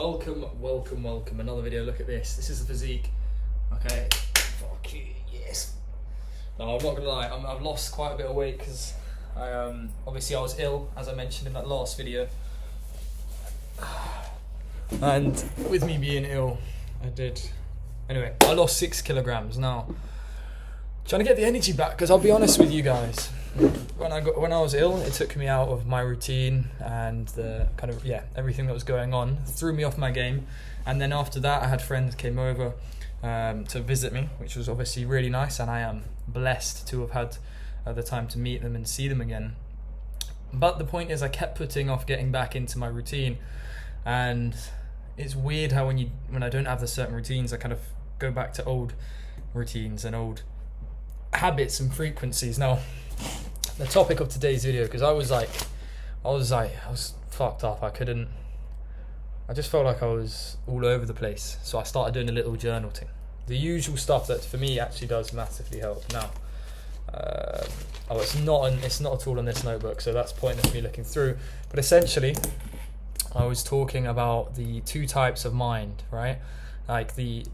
Welcome. Another video. Look at this. This is the physique. Okay. Fuck you. Yes. No, I'm not gonna lie. I've lost quite a bit of weight because obviously I was ill, as I mentioned in that last video. And with me being ill, I lost 6 kilograms. Now, trying to get the energy back, because I'll be honest with you guys, when I was ill, it took me out of my routine and the kind of everything that was going on, threw me off my game. And then after that, I had friends came over to visit me, which was obviously really nice, and I am blessed to have had the time to meet them and see them again. But the point is, I kept putting off getting back into my routine, and it's weird how when I don't have the certain routines, I kind of go back to old routines and old habits and frequencies. Now, the topic of today's video, because I was fucked up. I just felt like I was all over the place. So I started doing a little journaling. The usual stuff that for me actually does massively help. Now, it's not at all on this notebook, so that's pointless me looking through. But essentially, I was talking about the two types of mind, right? Like the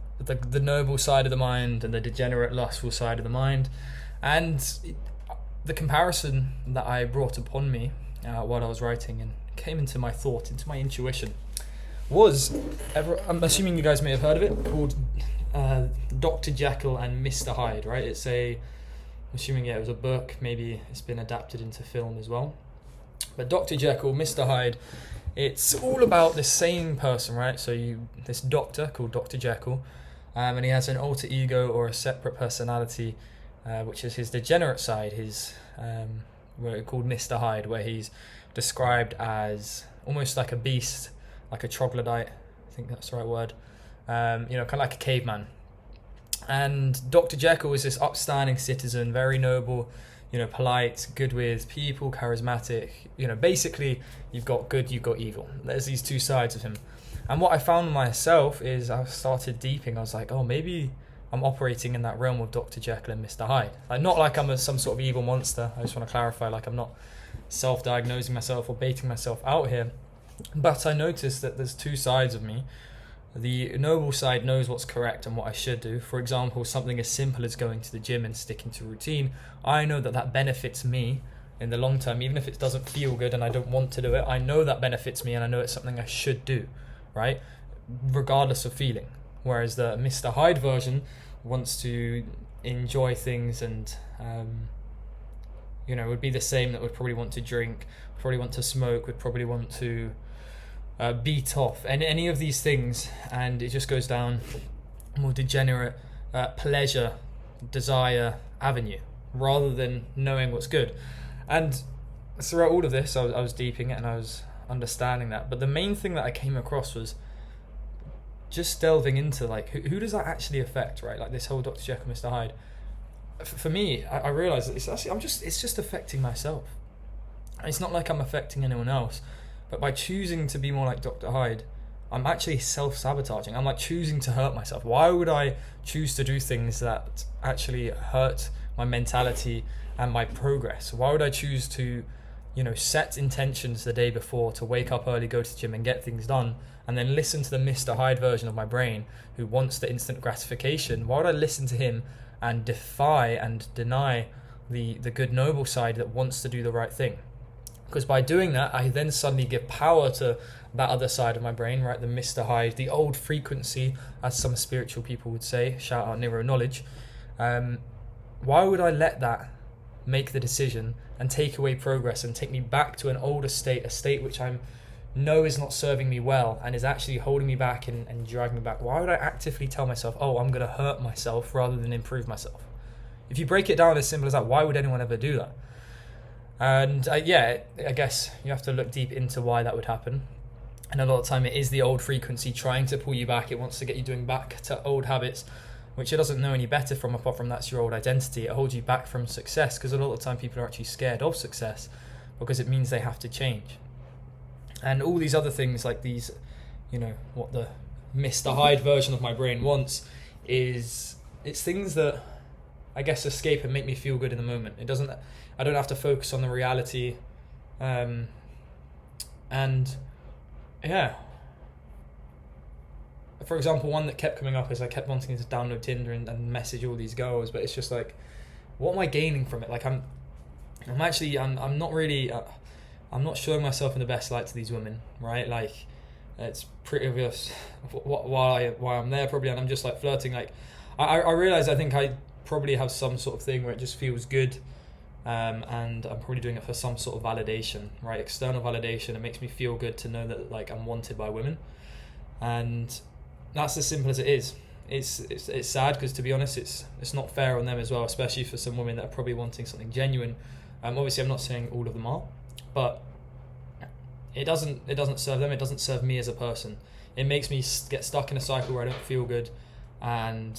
noble side of the mind and the degenerate, lustful side of the mind. And the comparison that I brought upon me while I was writing and came into my thought, into my intuition, was, I'm assuming you guys may have heard of it, called Dr. Jekyll and Mr Hyde, right? I'm assuming it was a book, maybe it's been adapted into film as well. But Dr. Jekyll, Mr Hyde, it's all about the same person, right? So this doctor called Dr. Jekyll, and he has an alter ego or a separate personality, which is his degenerate side, called Mr Hyde, where he's described as almost like a beast, like a troglodyte, I think that's the right word, kind of like a caveman. And Dr. Jekyll is this upstanding citizen, very noble, polite, good with people, charismatic. Basically, you've got good, you've got evil. There's these two sides of him. And what I found myself is I started deeping. I was like, oh, maybe I'm operating in that realm of Dr. Jekyll and Mr Hyde. Like, not like I'm some sort of evil monster. I just want to clarify, like, I'm not self-diagnosing myself or baiting myself out here. But I noticed that there's two sides of me. The noble side knows what's correct and what I should do. For example, something as simple as going to the gym and sticking to routine. I know that benefits me in the long term, even if it doesn't feel good and I don't want to do it. I know that benefits me and I know it's something I should do, right? Regardless of feeling. Whereas the Mr. Hyde version wants to enjoy things and, would be the same, that would probably want to drink, probably want to smoke, would probably want to beat off, and any of these things, and it just goes down more degenerate pleasure, desire avenue, rather than knowing what's good. And throughout all of this, I was deeping it and I was understanding that. But the main thing that I came across was just delving into, like, who does that actually affect, right? Like this whole Dr. Jekyll, Mr. Hyde. For me, I realised that it's just affecting myself. It's not like I'm affecting anyone else. But by choosing to be more like Dr. Hyde, I'm actually self-sabotaging. I'm like choosing to hurt myself. Why would I choose to do things that actually hurt my mentality and my progress? Why would I choose to, set intentions the day before to wake up early, go to the gym and get things done, and then listen to the Mr. Hyde version of my brain who wants the instant gratification? Why would I listen to him and defy and deny the good noble side that wants to do the right thing? Because by doing that, I then suddenly give power to that other side of my brain, right? The Mr. Hyde, the old frequency, as some spiritual people would say, shout out neuro knowledge. Why would I let that make the decision and take away progress and take me back to an older state, a state which I know is not serving me well and is actually holding me back and dragging me back? Why would I actively tell myself, oh, I'm going to hurt myself rather than improve myself? If you break it down as simple as that, why would anyone ever do that? And I guess you have to look deep into why that would happen. And a lot of the time it is the old frequency trying to pull you back. It wants to get you doing back to old habits, which it doesn't know any better from, apart from that's your old identity. It holds you back from success, because a lot of the time people are actually scared of success because it means they have to change. And all these other things, like these, what the Mr. Hyde version of my brain wants it's things that I guess escape and make me feel good in the moment. I don't have to focus on the reality, and for example, one that kept coming up is I kept wanting to download Tinder and message all these girls, but it's just like, what am I gaining from it? Like I'm not really, I'm not showing myself in the best light to these women, right? Like, it's pretty obvious why I'm there probably, and I'm just like flirting. Like, I realize I think I probably have some sort of thing where it just feels good, and I'm probably doing it for some sort of validation, right? External validation. It makes me feel good to know that like I'm wanted by women, and that's as simple as it is. It's sad because, to be honest, it's not fair on them as well, especially for some women that are probably wanting something genuine. Obviously, I'm not saying all of them are, but it doesn't serve them. It doesn't serve me as a person. It makes me get stuck in a cycle where I don't feel good, and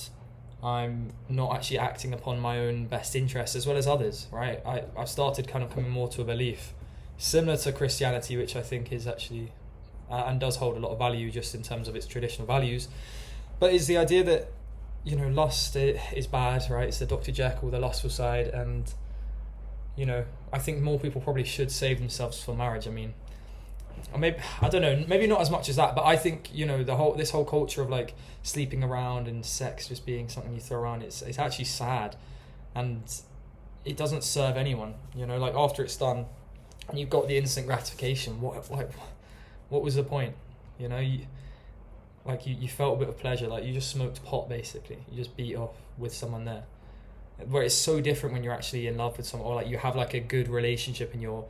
I'm not actually acting upon my own best interests as well as others, right? I've started kind of coming more to a belief similar to Christianity, which I think is actually and does hold a lot of value just in terms of its traditional values, but is the idea that, you know, lust is bad, right? It's the Dr. Jekyll, the lustful side, and, you know, I think more people probably should save themselves for marriage. I mean, or maybe, I don't know, maybe not as much as that, but I think, you know, this whole culture of like sleeping around and sex just being something you throw around, it's actually sad, and it doesn't serve anyone. You know, like after it's done and you've got the instant gratification, what was the point? You know, you felt a bit of pleasure, like you just smoked pot basically, you just beat off with someone there, where it's so different when you're actually in love with someone, or like you have like a good relationship and you're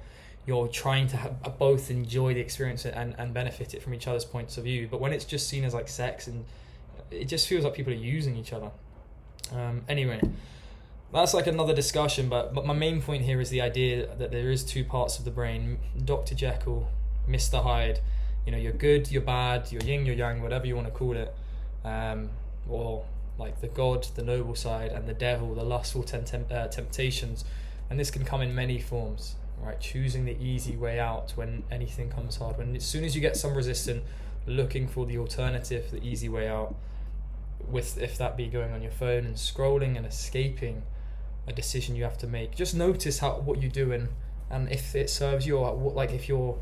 trying to both enjoy the experience and benefit it from each other's points of view. But when it's just seen as like sex, and it just feels like people are using each other. Anyway, that's like another discussion, but my main point here is the idea that there is two parts of the brain, Dr. Jekyll, Mr. Hyde. You know, you're good, you're bad, you're yin, you're yang, whatever you want to call it. Or like the God, the noble side, and the devil, the lustful temptations. And this can come in many forms. Right, choosing the easy way out when anything comes hard. When as soon as you get some resistance, looking for the alternative, the easy way out, with if that be going on your phone and scrolling and escaping a decision you have to make. Just notice what you're doing, and if it serves you, or like if your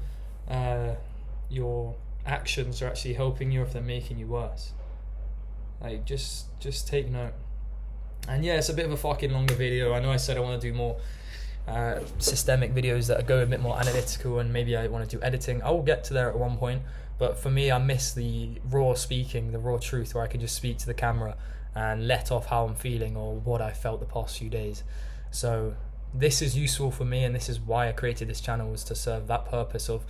actions are actually helping you, or if they're making you worse. Like just take note. And yeah, it's a bit of a fucking longer video. I know I said I want to do more systemic videos that go a bit more analytical, and maybe I want to do editing. I will get to there at one point, but for me, I miss the raw speaking, the raw truth, where I can just speak to the camera and let off how I'm feeling or what I felt the past few days. So this is useful for me, and this is why I created this channel, was to serve that purpose of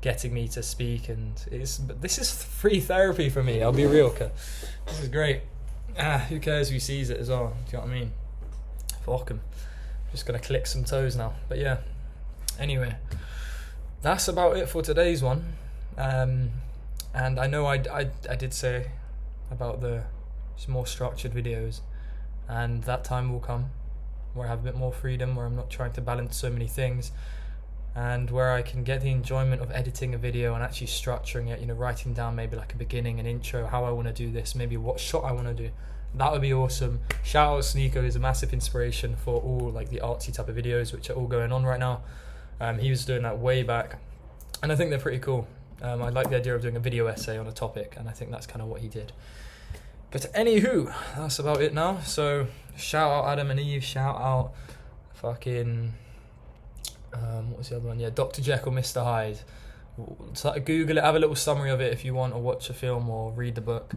getting me to speak. And this is free therapy for me, I'll be real. This is great. Who cares who sees it as well? Do you know what I mean? Fuck 'em. Just gonna click some toes now. But yeah, anyway, that's about it for today's one. And I know I did say about the more structured videos, and that time will come where I have a bit more freedom, where I'm not trying to balance so many things, and where I can get the enjoyment of editing a video and actually structuring it, you know, writing down maybe like a beginning, an intro, how I want to do this, maybe what shot I want to do. That would be awesome. Shout out Sneeko, is a massive inspiration for all like the artsy type of videos which are all going on right now. He was doing that way back, and I think they're pretty cool. I like the idea of doing a video essay on a topic, and I think that's kind of what he did. But anywho, that's about it now. So shout out Adam and Eve, shout out fucking what was the other one? Yeah, Dr. Jekyll, Mr. Hyde. So Google it, have a little summary of it if you want, or watch a film or read the book.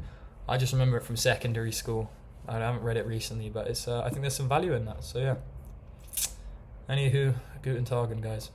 I just remember it from secondary school. I haven't read it recently, but it's I think there's some value in that. So yeah. Anywho, guten Tagen, guys.